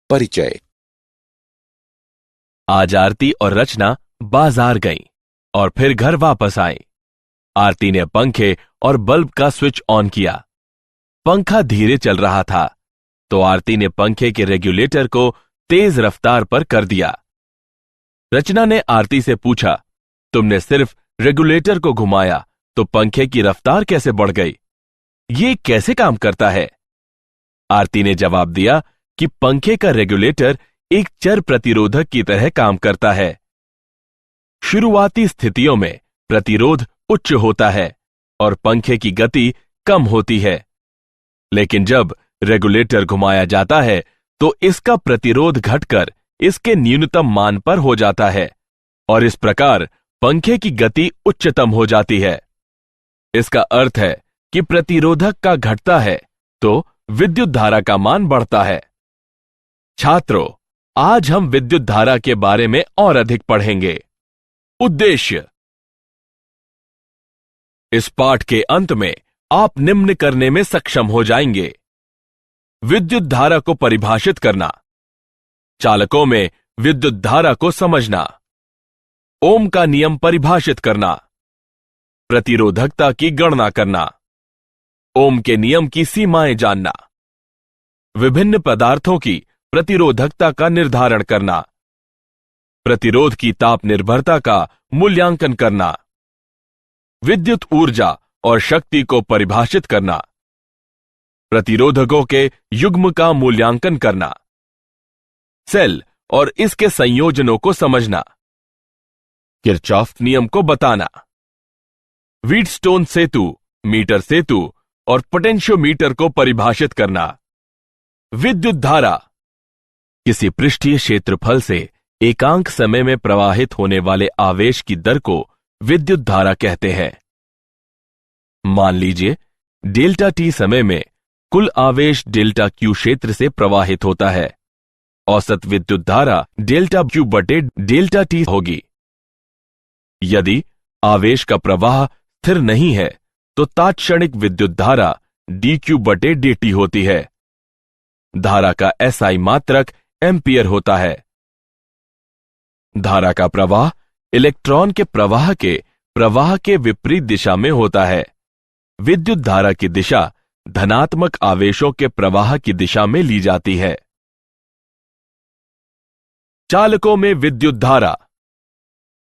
परिचय। आज आरती और रचना बाजार गईं और फिर घर वापस आई। आरती ने पंखे और बल्ब का स्विच ऑन किया। पंखा धीरे चल रहा था तो आरती ने पंखे के रेगुलेटर को तेज रफ्तार पर कर दिया। रचना ने आरती से पूछा, तुमने सिर्फ रेगुलेटर को घुमाया तो पंखे की रफ्तार कैसे बढ़ गई? ये कैसे काम करता है? आरती ने जवाब दिया कि पंखे का रेगुलेटर एक चर प्रतिरोधक की तरह काम करता है। शुरुआती स्थितियों में प्रतिरोध उच्च होता है और पंखे की गति कम होती है, लेकिन जब रेगुलेटर घुमाया जाता है तो इसका प्रतिरोध घटकर इसके न्यूनतम मान पर हो जाता है और इस प्रकार पंखे की गति उच्चतम हो जाती है। इसका अर्थ है कि प्रतिरोधक का घटता है तो विद्युत धारा का मान बढ़ता है। छात्रों, आज हम विद्युत धारा के बारे में और अधिक पढ़ेंगे। उद्देश्य। इस पाठ के अंत में आप निम्न करने में सक्षम हो जाएंगे: विद्युत धारा को परिभाषित करना, चालकों में विद्युत धारा को समझना, ओम का नियम परिभाषित करना, प्रतिरोधकता की गणना करना, ओम के नियम की सीमाएं जानना, विभिन्न पदार्थों की प्रतिरोधकता का निर्धारण करना, प्रतिरोध की ताप निर्भरता का मूल्यांकन करना, विद्युत ऊर्जा और शक्ति को परिभाषित करना, प्रतिरोधकों के युग्म का मूल्यांकन करना, सेल और इसके संयोजनों को समझना, किरचॉफ नियम को बताना, व्हीटस्टोन सेतु, मीटर सेतु और पोटेंशियोमीटर को परिभाषित करना। विद्युत धारा किसी पृष्ठीय क्षेत्रफल से एकांक समय में प्रवाहित होने वाले आवेश की दर को विद्युत धारा कहते हैं। मान लीजिए डेल्टा टी समय में कुल आवेश डेल्टा क्यू क्षेत्र से प्रवाहित होता है। औसत विद्युत धारा डेल्टा क्यू बटे डेल्टा टी होगी। यदि आवेश का प्रवाह स्थिर नहीं है तो तात्क्षणिक विद्युत धारा डी क्यू बटे dt होती है। धारा का SI मात्रक एम्पियर होता है। धारा का प्रवाह इलेक्ट्रॉन के प्रवाह के विपरीत दिशा में होता है। विद्युत धारा की दिशा धनात्मक आवेशों के प्रवाह की दिशा में ली जाती है। चालकों में विद्युत धारा।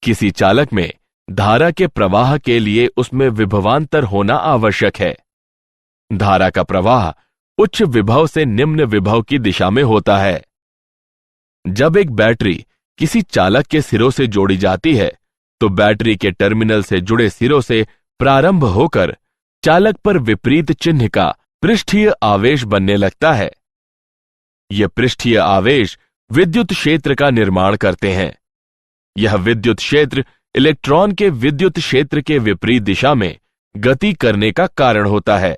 किसी चालक में धारा के प्रवाह के लिए उसमें विभवांतर होना आवश्यक है। धारा का प्रवाह उच्च विभव से निम्न विभव की दिशा में होता है। जब एक बैटरी किसी चालक के सिरों से जोड़ी जाती है तो बैटरी के टर्मिनल से जुड़े सिरों से प्रारंभ होकर चालक पर विपरीत चिन्ह का पृष्ठीय आवेश बनने लगता है। यह पृष्ठीय आवेश विद्युत क्षेत्र का निर्माण करते हैं। यह विद्युत क्षेत्र इलेक्ट्रॉन के विद्युत क्षेत्र के विपरीत दिशा में गति करने का कारण होता है।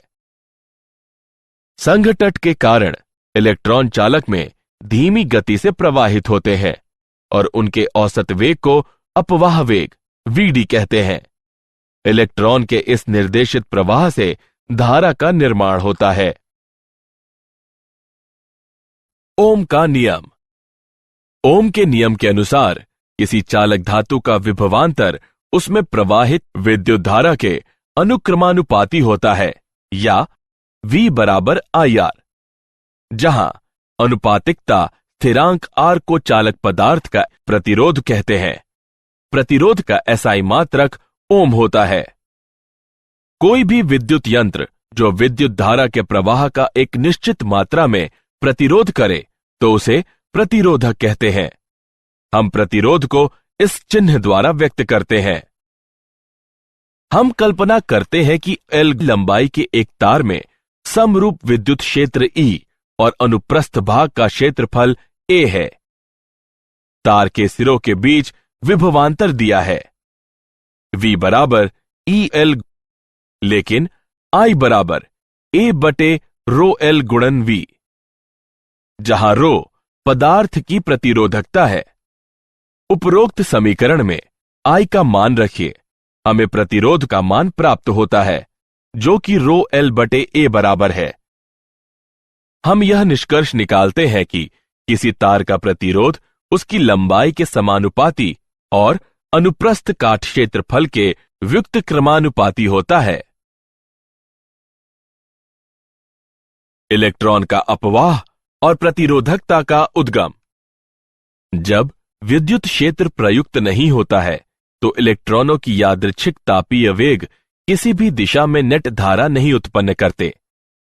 संघटट के कारण इलेक्ट्रॉन चालक में धीमी गति से प्रवाहित होते हैं और उनके औसत वेग को अपवाह वेग Vd कहते हैं। इलेक्ट्रॉन के इस निर्देशित प्रवाह से धारा का निर्माण होता है। ओम का नियम। ओम के नियम के अनुसार किसी चालक धातु का विभवांतर उसमें प्रवाहित विद्युत धारा के अनुक्रमानुपाती होता है या V बराबर IR, जहां अनुपातिकता स्थिरांक R को चालक पदार्थ का प्रतिरोध कहते हैं। प्रतिरोध का SI मात्रक ओम होता है। कोई भी विद्युत यंत्र जो विद्युत धारा के प्रवाह का एक निश्चित मात्रा में प्रतिरोध करे तो उसे प्रतिरोधक कहते हैं। हम प्रतिरोध को इस चिन्ह द्वारा व्यक्त करते हैं। हम कल्पना करते हैं कि L लंबाई के एक तार में समरूप विद्युत क्षेत्र E और अनुप्रस्थ भाग का क्षेत्रफल A है। तार के सिरों के बीच विभवांतर दिया है V बराबर EL, लेकिन I बराबर A बटे रो L गुणन V, जहां रो पदार्थ की प्रतिरोधकता है। उपरोक्त समीकरण में I का मान रखिए, हमें प्रतिरोध का मान प्राप्त होता है जो कि रो L बटे A बराबर है। हम यह निष्कर्ष निकालते हैं कि किसी तार का प्रतिरोध उसकी लंबाई के समानुपाती और अनुप्रस्थ काट क्षेत्रफल के व्युक्त क्रमानुपाती होता है। इलेक्ट्रॉन का अपवाह और प्रतिरोधकता का उद्गम। जब विद्युत क्षेत्र प्रयुक्त नहीं होता है तो इलेक्ट्रॉनों की यादृच्छिक तापीय वेग किसी भी दिशा में नेट धारा नहीं उत्पन्न करते।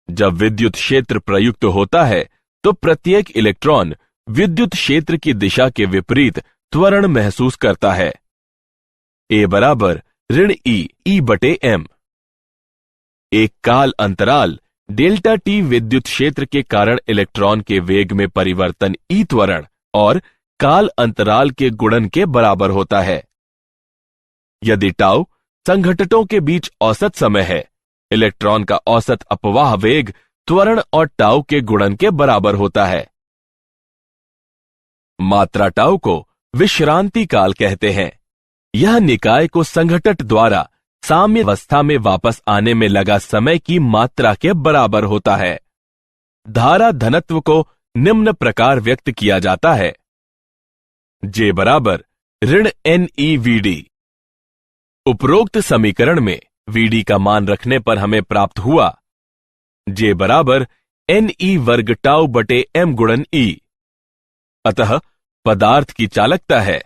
जब विद्युत क्षेत्र प्रयुक्त होता है तो प्रत्येक इलेक्ट्रॉन विद्युत क्षेत्र की दिशा के विपरीत त्वरण महसूस करता है। ए बराबर ऋण ई बटे एम। एक काल अंतराल डेल्टा टी विद्युत क्षेत्र के कारण इलेक्ट्रॉन के वेग में परिवर्तन ई त्वरण और काल अंतराल के गुणन के बराबर होता है। यदि टाउ संघटकों के बीच औसत समय है, इलेक्ट्रॉन का औसत अपवाह वेग त्वरण और टाउ के गुणन के बराबर होता है। मात्रा टाउ को विश्रांति काल कहते हैं। यह निकाय को संघटक द्वारा साम्य अवस्था में वापस आने में लगा समय की मात्रा के बराबर होता है। धारा घनत्व को निम्न प्रकार व्यक्त किया जाता है। जे बराबर ऋण NeVd। उपरोक्त समीकरण में Vd का मान रखने पर हमें प्राप्त हुआ जे बराबर Ne वर्ग टाउ बटे m गुणन E। अतः पदार्थ की चालकता है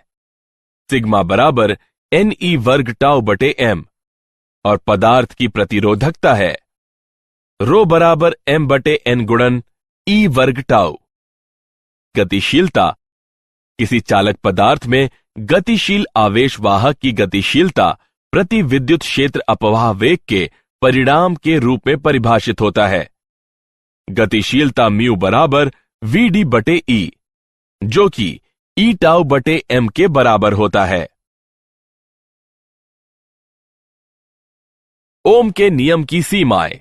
सिग्मा बराबर Ne वर्ग टाउ बटे m और पदार्थ की प्रतिरोधकता है रो बराबर m बटे n गुणन E वर्ग टाउ। गतिशीलता। किसी चालक पदार्थ में गतिशील आवेश वाहक की गतिशीलता प्रति विद्युत क्षेत्र अपवाह वेग के परिणाम के रूप में परिभाषित होता है। गतिशीलता म्यू बराबर Vd बटे E, जो कि E टाउ बटे m के बराबर होता है। ओम के नियम की सीमाएं।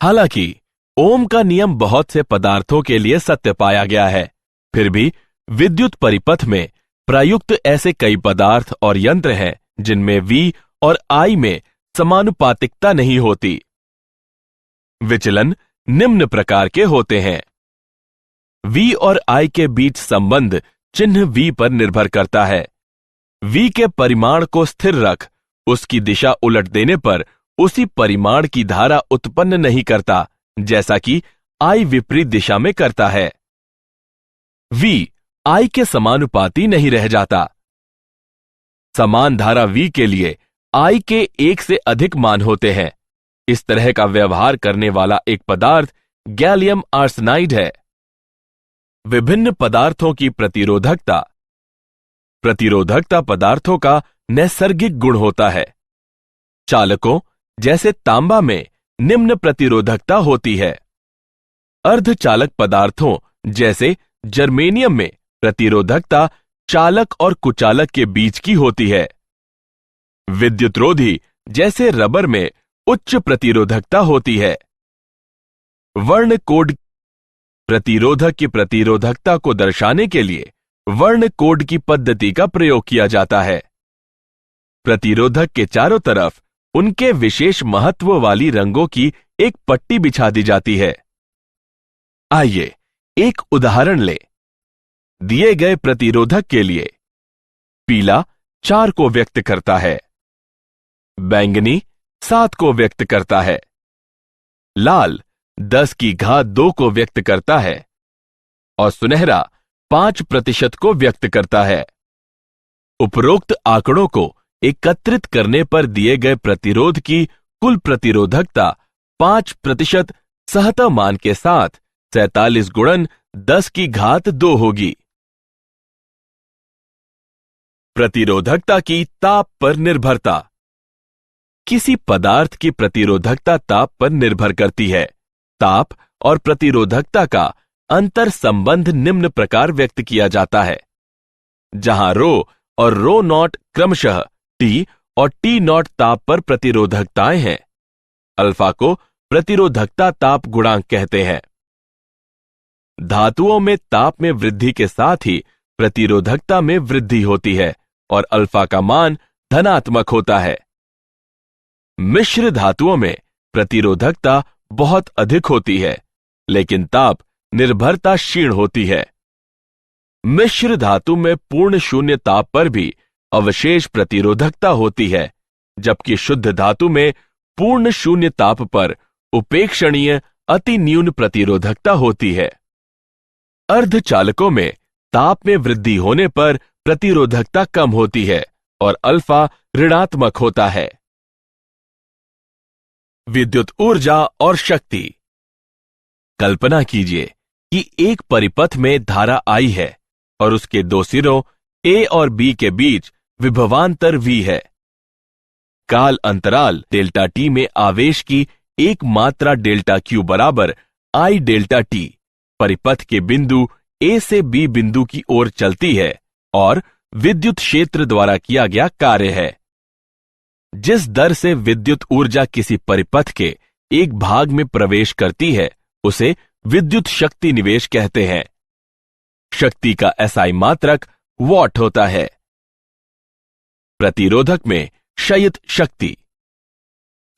हालांकि ओम का नियम बहुत से पदार्थों के लिए सत्य पाया गया है, फिर भी विद्युत परिपथ में प्रयुक्त ऐसे कई पदार्थ और यंत्र हैं जिनमें V और I में समानुपातिकता नहीं होती। विचलन निम्न प्रकार के होते हैं। V और I के बीच संबंध चिन्ह V पर निर्भर करता है। V के परिमाण को स्थिर रख उसकी दिशा उलट देने पर उसी परिमाण की धारा उत्पन्न नहीं करता जैसा कि I विपरीत दिशा में करता है। V I के समानुपाती नहीं रह जाता। समान धारा V के लिए I के एक से अधिक मान होते हैं। इस तरह का व्यवहार करने वाला एक पदार्थ गैलियम आर्सेनाइड है। विभिन्न पदार्थों की प्रतिरोधकता। प्रतिरोधकता पदार्थों का नैसर्गिक गुण होता है। चालकों जैसे तांबा में निम्न प्रतिरोधकता होती है। अर्धचालक पदार्थों जैसे जर्मेनियम में प्रतिरोधकता चालक और कुचालक के बीच की होती है। विद्युतरोधी जैसे रबर में उच्च प्रतिरोधकता होती है। वर्ण कोड प्रतिरोधक की प्रतिरोधकता को दर्शाने के लिए वर्ण कोड की पद्धति का प्रयोग किया जाता है। प्रतिरोधक के चारों तरफ उनके विशेष महत्व वाली रंगों की एक पट्टी बिछा दी जाती है। आइए एक उदाहरण लें। दिए गए प्रतिरोधक के लिए पीला 4 को व्यक्त करता है, बैंगनी 7 को व्यक्त करता है, लाल 10 की घात 2 को व्यक्त करता है और सुनहरा 5% को व्यक्त करता है। उपरोक्त आंकड़ों को एकत्रित करने पर दिए गए प्रतिरोध की कुल प्रतिरोधकता 5% सहता मान के साथ 47 गुणन 10 की घात 2 होगी। प्रतिरोधकता की ताप पर निर्भरता। किसी पदार्थ की प्रतिरोधकता ताप पर निर्भर करती है। ताप और प्रतिरोधकता का अंतर संबंध निम्न प्रकार व्यक्त किया जाता है, जहां रो और रो नॉट क्रमशः T और T नॉट ताप पर प्रतिरोधकताएं हैं। अल्फा को प्रतिरोधकता ताप गुणांक कहते हैं। धातुओं में ताप में वृद्धि के साथ ही प्रतिरोधकता में वृद्धि होती है और अल्फा का मान धनात्मक होता है। मिश्र धातुओं में प्रतिरोधकता बहुत अधिक होती है, लेकिन ताप निर्भरता क्षीण होती है। मिश्र धातु में पूर्ण शून्य ताप पर भी अवशेष प्रतिरोधकता होती है, जबकि शुद्ध धातु में पूर्ण शून्य ताप पर उपेक्षणीय अति न्यून प्रतिरोधकता होती है। अर्धचालकों में ताप में वृद्धि होने पर प्रतिरोधकता कम होती है और अल्फा ऋणात्मक होता है। विद्युत ऊर्जा और शक्ति। कल्पना कीजिए कि एक परिपथ में धारा I है और उसके दो सिरों A और B के बीच विभवांतर V है। काल अंतराल डेल्टा T में आवेश की एक मात्रा डेल्टा Q बराबर I डेल्टा T परिपथ के बिंदु A से B बिंदु की ओर चलती है और विद्युत क्षेत्र द्वारा किया गया कार्य है। जिस दर से विद्युत ऊर्जा किसी परिपथ के एक भाग में प्रवेश करती है उसे विद्युत शक्ति निवेश कहते हैं। शक्ति का SI मात्रक वॉट होता है। प्रतिरोधक में क्षयित शक्ति।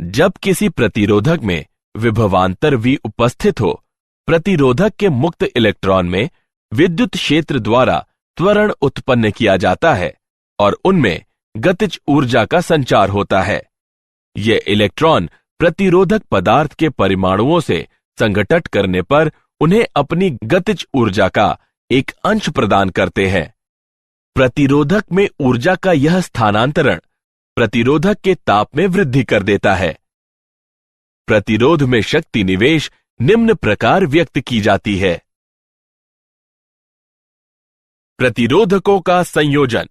जब किसी प्रतिरोधक में विभवांतर V उपस्थित हो, प्रतिरोधक के मुक्त इलेक्ट्रॉन में विद्युत क्षेत्र द्वारा त्वरण उत्पन्न किया जाता है और उनमें गतिज ऊर्जा का संचार होता है। ये इलेक्ट्रॉन प्रतिरोधक पदार्थ के परमाणुओं से संघटन करने पर उन्हें अपनी गतिज ऊर्जा का एक अंश प्रदान करते हैं। प्रतिरोधक में ऊर्जा का यह स्थानांतरण प्रतिरोधक के ताप में वृद्धि कर देता है। प्रतिरोध में शक्ति निवेश निम्न प्रकार व्यक्त की जाती है। प्रतिरोधकों का संयोजन।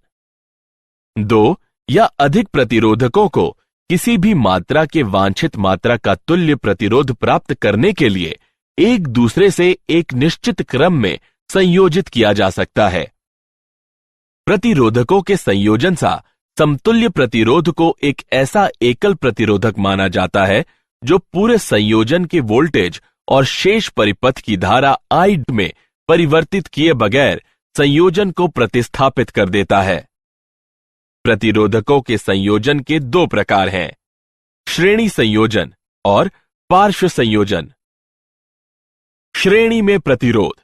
दो या अधिक प्रतिरोधकों को किसी भी मात्रा के वांछित मात्रा का तुल्य प्रतिरोध प्राप्त करने के लिए एक दूसरे से एक निश्चित क्रम में संयोजित किया जा सकता है। प्रतिरोधकों के संयोजन सा समतुल्य प्रतिरोध को एक ऐसा एकल प्रतिरोधक माना जाता है जो पूरे संयोजन के वोल्टेज और शेष परिपथ की धारा I में परिवर्तित किए बगैर संयोजन को प्रतिस्थापित कर देता है। प्रतिरोधकों के संयोजन के दो प्रकार हैं, श्रेणी संयोजन और पार्श्व संयोजन। श्रेणी में प्रतिरोध।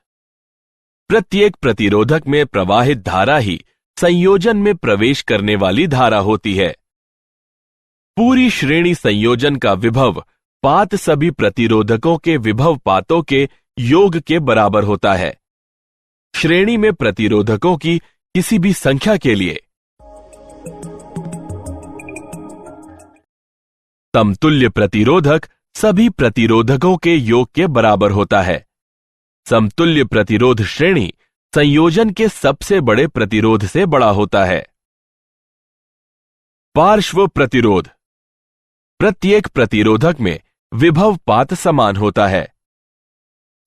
प्रत्येक प्रतिरोधक में प्रवाहित धारा ही संयोजन में प्रवेश करने वाली धारा होती है। पूरी श्रेणी संयोजन का विभव पात सभी प्रतिरोधकों के विभव पातों के योग के बराबर होता है। श्रेणी में प्रतिरोधकों की किसी भी संख्या के लिए समतुल्य प्रतिरोधक सभी प्रतिरोधकों के योग के बराबर होता है। समतुल्य प्रतिरोध श्रेणी संयोजन के सबसे बड़े प्रतिरोध से बड़ा होता है। पार्श्व प्रतिरोध। प्रत्येक प्रतिरोधक में विभव पात समान होता है।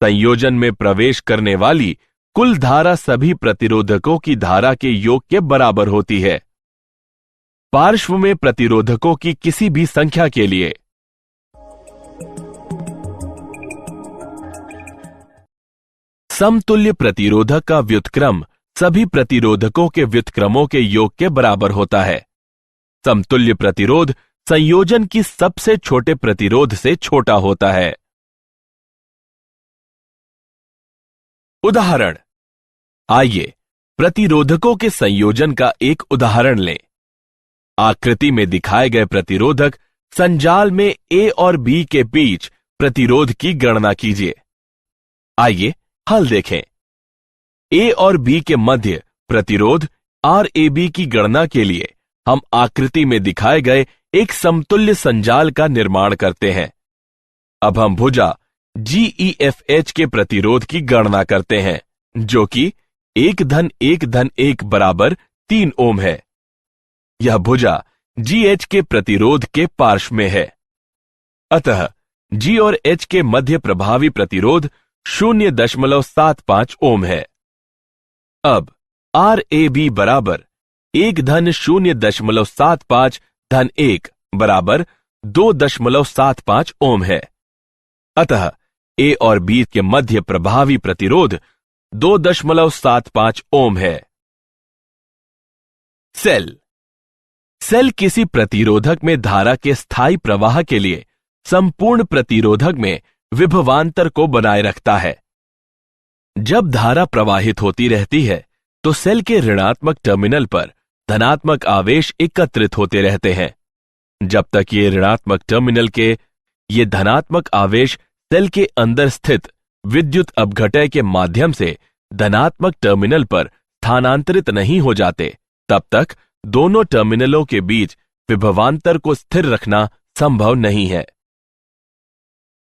संयोजन में प्रवेश करने वाली कुल धारा सभी प्रतिरोधकों की धारा के योग के बराबर होती है। पार्श्व में प्रतिरोधकों की किसी भी संख्या के लिए समतुल्य प्रतिरोधक का व्युत्क्रम सभी प्रतिरोधकों के व्युत्क्रमों के योग के बराबर होता है। समतुल्य प्रतिरोध संयोजन की सबसे छोटे प्रतिरोध से छोटा होता है। उदाहरण। आइए प्रतिरोधकों के संयोजन का एक उदाहरण लें। आकृति में दिखाए गए प्रतिरोधक संजाल में A और B के बीच प्रतिरोध की गणना कीजिए। आइए हल देखें। A और B के मध्य प्रतिरोध RAB की गणना के लिए हम आकृति में दिखाए गए एक समतुल्य संजाल का निर्माण करते हैं। अब हम भुजा GEFH के प्रतिरोध की गणना करते हैं, जो कि 1-1-1 बराबर 3 ओम है। यह भुजा GH के प्रतिरोध के पार्श्व में है। अतः G और H के मध्य प्रभावी प्रतिरोध 0.75 ओम है। अब RAB बराबर 1-0.75-1 बराबर 2.75 ओम है। अतः A और B के मध्य प्रभावी प्रतिरोध 2.75 ओम है। सेल किसी प्रतिरोधक में धारा के स्थायी प्रवाह के लिए संपूर्ण प्रतिरोधक में विभवांतर को बनाए रखता है। जब धारा प्रवाहित होती रहती है तो सेल के ऋणात्मक टर्मिनल पर धनात्मक आवेश एकत्रित होते रहते हैं। जब तक ये ऋणात्मक टर्मिनल के ये धनात्मक आवेश सेल के अंदर स्थित विद्युत अपघटय के माध्यम से धनात्मक टर्मिनल पर स्थानांतरित नहीं हो जाते, तब तक दोनों टर्मिनलों के बीच विभवांतर को स्थिर रखना संभव नहीं है।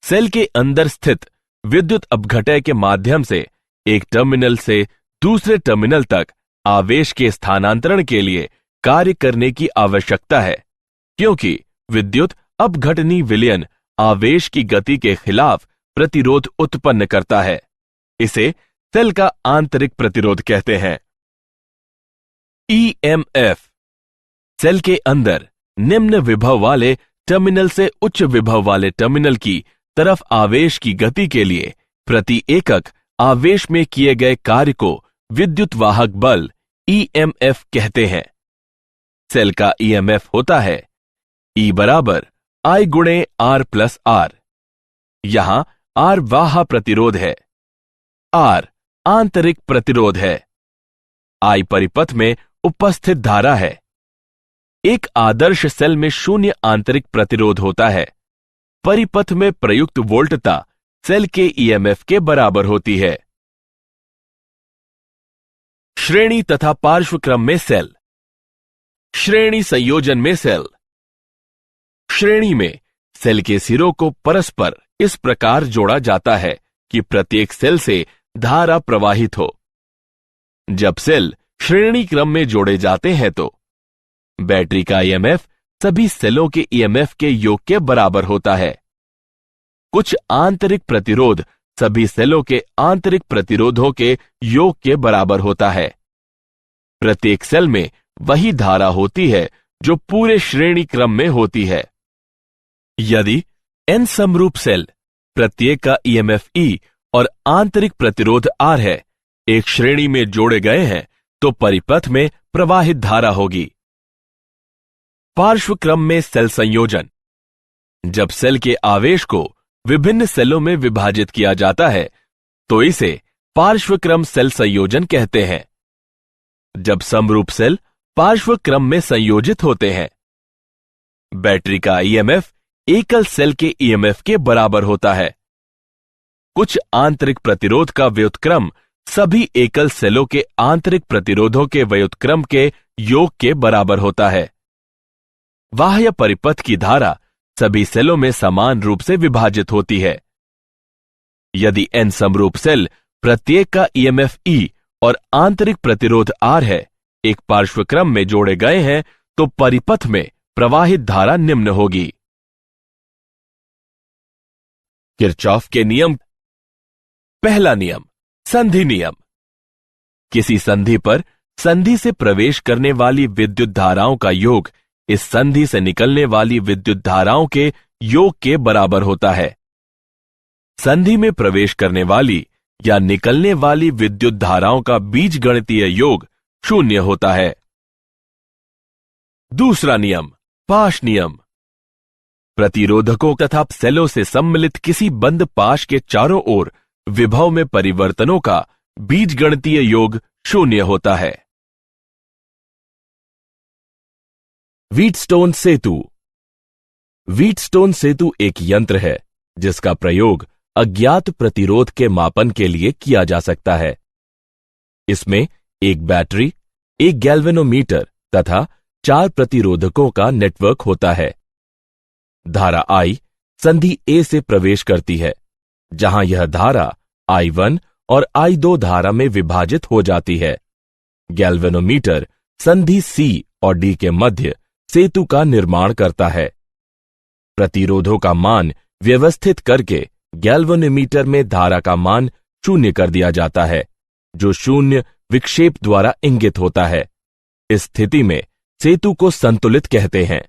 सेल के अंदर स्थित विद्युत अपघटय के माध्यम से एक टर्मिनल से दूसरे टर्मिनल तक आवेश के स्थानांतरण के लिए कार्य करने की आवश्यकता है, क्योंकि विद्युत अपघटनी विलयन आवेश की गति के खिलाफ प्रतिरोध उत्पन्न करता है। इसे सेल का आंतरिक प्रतिरोध कहते हैं। ईएमएफ सेल के अंदर निम्न विभव वाले टर्मिनल से उच्च विभव वाले टर्मिनल की तरफ आवेश की गति के लिए प्रति एकक आवेश में किए गए कार्य को विद्युत वाहक बल ईएमएफ कहते हैं। सेल का ईएमएफ होता है E बराबर I गुणे R प्लस R। यहां R बाह्य प्रतिरोध है, R आंतरिक प्रतिरोध है, I परिपथ में उपस्थित धारा है। एक आदर्श सेल में शून्य आंतरिक प्रतिरोध होता है। परिपथ में प्रयुक्त वोल्टता सेल के ईएमएफ के बराबर होती है। श्रेणी तथा पार्श्वक्रम में सेल। श्रेणी संयोजन में सेल। श्रेणी में सेल के सिरों को परस्पर इस प्रकार जोड़ा जाता है कि प्रत्येक सेल से धारा प्रवाहित हो। जब सेल श्रेणी क्रम में जोड़े जाते हैं तो बैटरी का ईएमएफ सभी सेलों के ईएमएफ के योग के बराबर होता है। कुछ आंतरिक प्रतिरोध सभी सेलों के आंतरिक प्रतिरोधों के योग के बराबर होता है। प्रत्येक सेल में वही धारा होती है जो पूरे श्रेणी क्रम में होती है। यदि n समरूप सेल प्रत्येक का ईएमएफ E और आंतरिक प्रतिरोध R है, एक श्रेणी में जोड़े गए हैं, तो परिपथ में प्रवाहित धारा होगी। पार्श्वक्रम में सेल संयोजन। जब सेल के आवेश को विभिन्न सेलों में विभाजित किया जाता है तो इसे पार्श्वक्रम सेल संयोजन कहते हैं। जब समरूप सेल पार्श्वक्रम में संयोजित होते हैं, बैटरी का ईएमएफ एकल सेल के ईएमएफ के बराबर होता है। कुछ आंतरिक प्रतिरोध का व्युत्क्रम सभी एकल सेलों के आंतरिक प्रतिरोधों के व्युत्क्रम के योग के बराबर होता है। बाह्य परिपथ की धारा सभी सेलों में समान रूप से विभाजित होती है। यदि n समरूप सेल प्रत्येक का ईएमएफ E और आंतरिक प्रतिरोध R है, एक पार्श्वक्रम में जोड़े गए हैं, तो परिपथ में प्रवाहित धारा निम्न होगी। किरचॉफ के नियम। पहला नियम, संधि नियम। किसी संधि पर संधि से प्रवेश करने वाली विद्युत धाराओं का योग इस संधि से निकलने वाली विद्युत धाराओं के योग के बराबर होता है। संधि में प्रवेश करने वाली या निकलने वाली विद्युत धाराओं का बीजगणितीय योग 0 होता है। दूसरा नियम, पाश नियम। प्रतिरोधकों तथा सेलों से सम्मिलित किसी बंद पाश के चारों ओर विभव में परिवर्तनों का बीजगणितीय योग 0 होता है। व्हीटस्टोन सेतु। व्हीटस्टोन सेतु एक यंत्र है जिसका प्रयोग अज्ञात प्रतिरोध के मापन के लिए किया जा सकता है। इसमें एक बैटरी, एक गैल्वेनोमीटर तथा 4 प्रतिरोधकों का नेटवर्क होता है। धारा I संधि A से प्रवेश करती है, जहां यह धारा I1 और I2 धारा में विभाजित हो जाती है। गैल्वेनोमीटर संधि C और D के मध्य सेतु का निर्माण करता है। प्रतिरोधों का मान व्यवस्थित करके गैल्वेनोमीटर में धारा का मान 0 कर दिया जाता है, जो 0 विक्षेप द्वारा इंगित होता है। इस स्थिति में सेतु को संतुलित कहते हैं।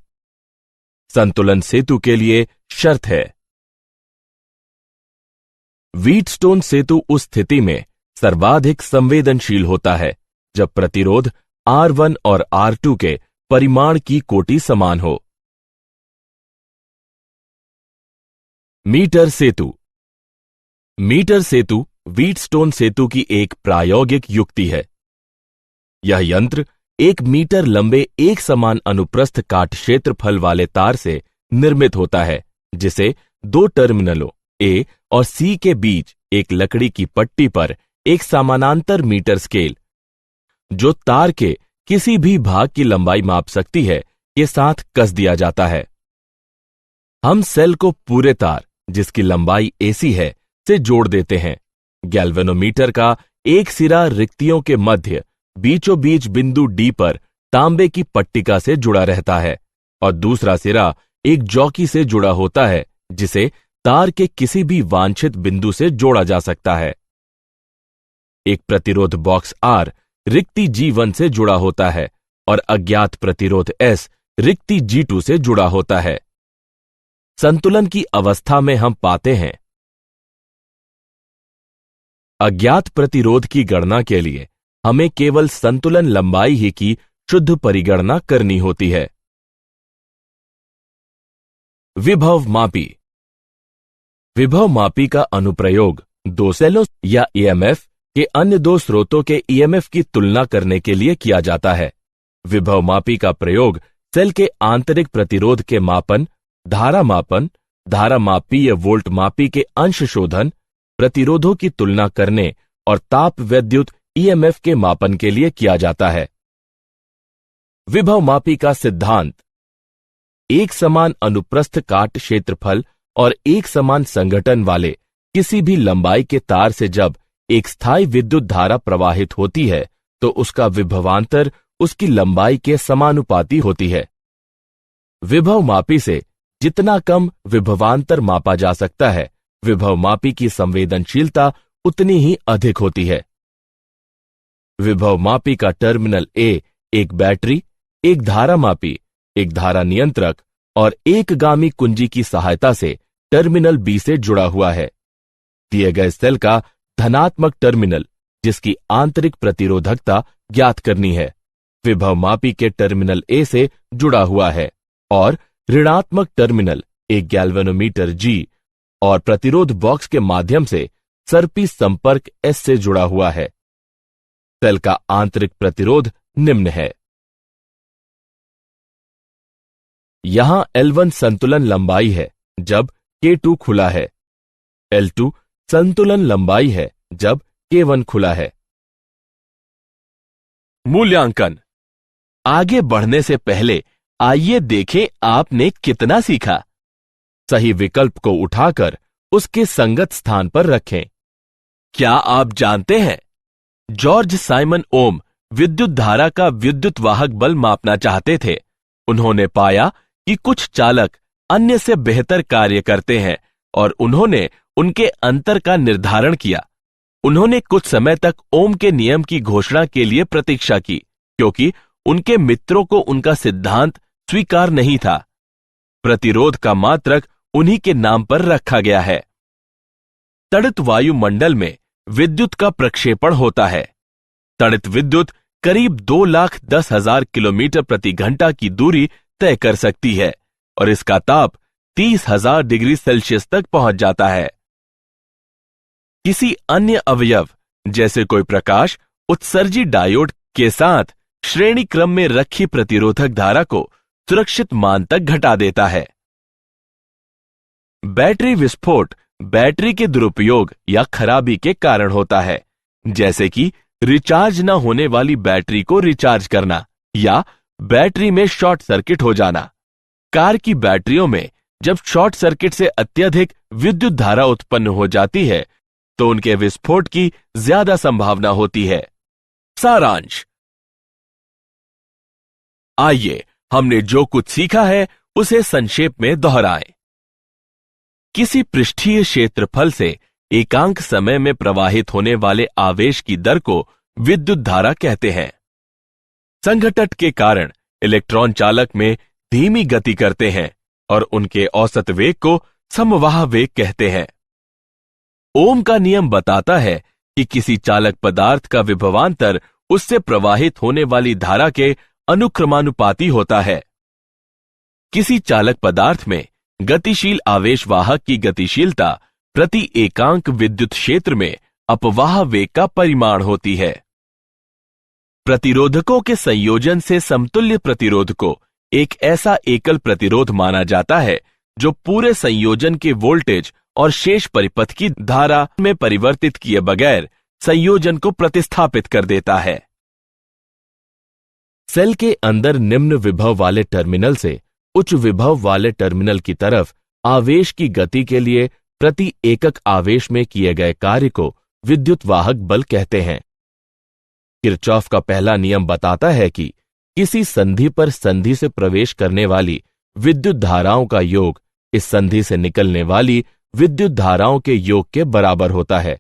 संतुलन सेतु के लिए शर्त है। व्हीटस्टोन सेतु उस स्थिति में सर्वाधिक संवेदनशील होता है जब प्रतिरोध R1 और R2 के परिमाण की कोटि समान हो। मीटर सेतु। मीटर सेतु व्हीटस्टोन सेतु की एक प्रायोगिक युक्ति है। यह यंत्र 1 मीटर लंबे एक समान अनुप्रस्थ काट क्षेत्रफल वाले तार से निर्मित होता है, जिसे 2 टर्मिनलों ए और सी के बीच एक लकड़ी की पट्टी पर एक समानांतर मीटर स्केल, जो तार के किसी भी भाग की लंबाई माप सकती है, के साथ कस दिया जाता है। हम सेल को पूरे तार, जिसकी लंबाई एसी है, से जोड़ देते हैं। गैल्वेनोमीटर का एक सिरा रिक्तियों के मध्य बीचों बीच बिंदु डी पर तांबे की पट्टिका से जुड़ा रहता है और दूसरा सिरा एक जॉकी से जुड़ा होता है, जिसे तार के किसी भी वांछित बिंदु से जोड़ा जा सकता है। एक प्रतिरोध बॉक्स आर रिक्ति G1 से जुड़ा होता है और अज्ञात प्रतिरोध S रिक्ति G2 से जुड़ा होता है। संतुलन की अवस्था में हम पाते हैं, अज्ञात प्रतिरोध की गणना के लिए हमें केवल संतुलन लंबाई ही की शुद्ध परिगणना करनी होती है। विभव मापी। विभव मापी का अनुप्रयोग 2 सेलों या ईएमएफ के अन्य 2 स्रोतों के ईएमएफ की तुलना करने के लिए किया जाता है। विभव मापी का प्रयोग सेल के आंतरिक प्रतिरोध के मापन, धारा मापी या वोल्ट मापी के अंश शोधन, प्रतिरोधों की तुलना करने और ताप विद्युत ईएमएफ के मापन के लिए किया जाता है। विभव मापी का सिद्धांत। एक समान अनुप्रस्थ काट क्षेत्रफल और एक समान संघटन वाले किसी भी लंबाई के तार से जब एक स्थायी विद्युत धारा प्रवाहित होती है, तो उसका विभवांतर उसकी लंबाई के समानुपाती होती है। विभव मापी से जितना कम विभवांतर मापा जा सकता है, विभव मापी की संवेदनशीलता उतनी ही अधिक होती है। विभव मापी का टर्मिनल ए एक बैटरी, एक धारा मापी, एक धारा नियंत्रक और एक गामी कुंजी की सहायता से टर्मिनल बी से जुड़ा हुआ है। दिए गए सेल का धनात्मक टर्मिनल, जिसकी आंतरिक प्रतिरोधकता ज्ञात करनी है, विभव मापी के टर्मिनल ए से जुड़ा हुआ है और ऋणात्मक टर्मिनल एक गैल्वेनोमीटर जी और प्रतिरोध बॉक्स के माध्यम से सर्पी संपर्क एस से जुड़ा हुआ है। सेल का आंतरिक प्रतिरोध निम्न है। यहां L1 संतुलन लंबाई है जब K2 खुला है, L2 संतुलन लंबाई है जब K1 खुला है। मूल्यांकन। आगे बढ़ने से पहले आइए देखें आपने कितना सीखा। सही विकल्प को उठाकर उसके संगत स्थान पर रखें। क्या आप जानते हैं, जॉर्ज साइमन ओम विद्युत धारा का विद्युत वाहक बल मापना चाहते थे। उन्होंने पाया कि कुछ चालक अन्य से बेहतर कार्य करते हैं और उन्होंने उनके अंतर का निर्धारण किया। उन्होंने कुछ समय तक ओम के नियम की घोषणा के लिए प्रतीक्षा की, क्योंकि उनके मित्रों को उनका सिद्धांत स्वीकार नहीं था। प्रतिरोध का मात्रक उन्हीं के नाम पर रखा गया है। तड़ित वायुमंडल में विद्युत का प्रक्षेपण होता है। तड़ित विद्युत करीब 2,10,000 किलोमीटर प्रति घंटा की दूरी तय कर सकती है और इसका ताप 30,000 डिग्री सेल्सियस तक पहुंच जाता है। किसी अन्य अवयव जैसे कोई प्रकाश उत्सर्जी डायोड के साथ श्रेणी क्रम में रखी प्रतिरोधक धारा को सुरक्षित मान तक घटा देता है। बैटरी विस्फोट बैटरी के दुरुपयोग या खराबी के कारण होता है, जैसे कि रिचार्ज न होने वाली बैटरी को रिचार्ज करना या बैटरी में शॉर्ट सर्किट हो जाना। कार की बैटरियों में जब शॉर्ट सर्किट से अत्यधिक विद्युत धारा उत्पन्न हो जाती है, तो उनके विस्फोट की ज्यादा संभावना होती है। सारांश। आइए हमने जो कुछ सीखा है उसे संक्षेप में दोहराएं। किसी पृष्ठीय क्षेत्रफल से एकांक समय में प्रवाहित होने वाले आवेश की दर को विद्युत धारा कहते हैं। संघटन के कारण इलेक्ट्रॉन चालक में धीमी गति करते हैं और उनके औसत वेग को समवाह वेग कहते हैं। ओम का नियम बताता है कि किसी चालक पदार्थ का विभवांतर उससे प्रवाहित होने वाली धारा के अनुक्रमानुपाती होता है। किसी चालक पदार्थ में गतिशील आवेश वाहक की गतिशीलता प्रति एकांक विद्युत क्षेत्र में अपवाह वेग का परिमाण होती है। प्रतिरोधकों के संयोजन से समतुल्य प्रतिरोध को एक ऐसा एकल प्रतिरोध माना जाता है जो पूरे संयोजन के वोल्टेज और शेष परिपथ की धारा में परिवर्तित किए बगैर संयोजन को प्रतिस्थापित कर देता है। सेल के अंदर निम्न विभव वाले टर्मिनल से उच्च विभव वाले टर्मिनल की तरफ आवेश की गति के लिए प्रति एकक आवेश में किए गए कार्य को विद्युत वाहक बल कहते हैं। किरचॉफ का पहला नियम बताता है कि किसी संधि पर संधि से प्रवेश करने वाली विद्युत धाराओं का योग इस संधि से निकलने वाली विद्युत धाराओं के योग के बराबर होता है।